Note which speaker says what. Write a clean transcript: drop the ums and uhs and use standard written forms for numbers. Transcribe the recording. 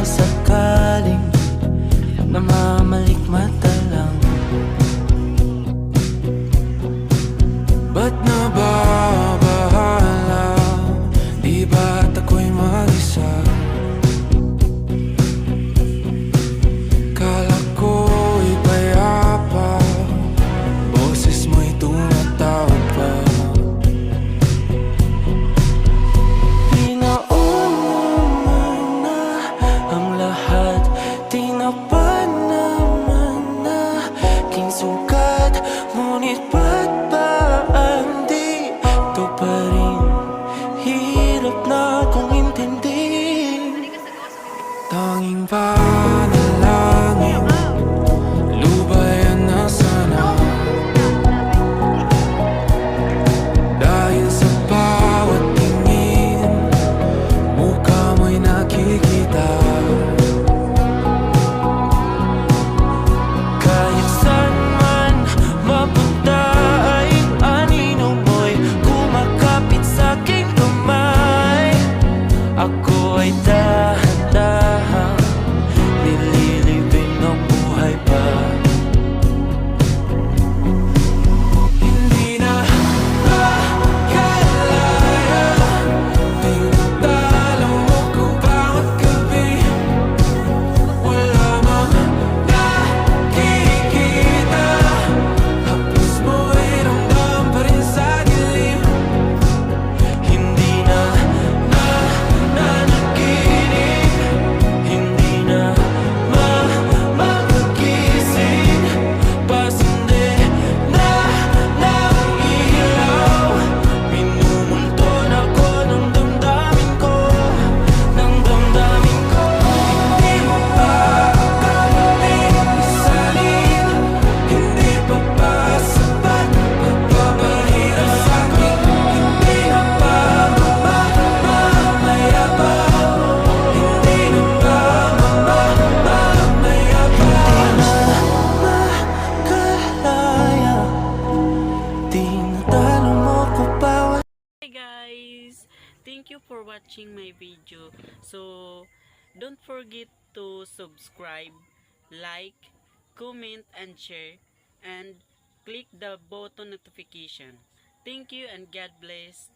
Speaker 1: sakaling namamalikmata lang. Ba't nababahala? Di ba't ako'y mag-isa? Kala ko'y payapa, boses mo'y tumatawag pa. Pinaunaman na ang lahat, tinapan naman na aking sugat. Ngunit ba't ba di ito pa rin? Hirap na kong intindihin. Tanging panalangin, lubayan na sana. Dahil sa bawat tingin, mukha mo'y nakikita. Kahit saan man mapunta ay anino mo'y kumakapit sa'king kamay. Ako ay dahan-dahan nililibing ng buhay pa. Hindi na makalaya, tinatalo mo ko bawat gabi. Wala mang nakikita, hapos mo'y ramdam pa rin sa dilim. Hindi na nanaginip, hindi na magising. Pasindi na ng ilaw, minumulton ako ng damdamin ko, ng damdamin ko. Hindi mo pa akalain isalin, hindi pa ba sapat pagpapahirap sa'kin? Hindi na ba mamamaya pa? Hindi na ba mamamaya pa? Makalaya, tinatalo mo ko bawat.
Speaker 2: Hi guys! Thank you for watching my video. So, don't forget to subscribe, like, comment, and share, and click the button notification. Thank you and God bless.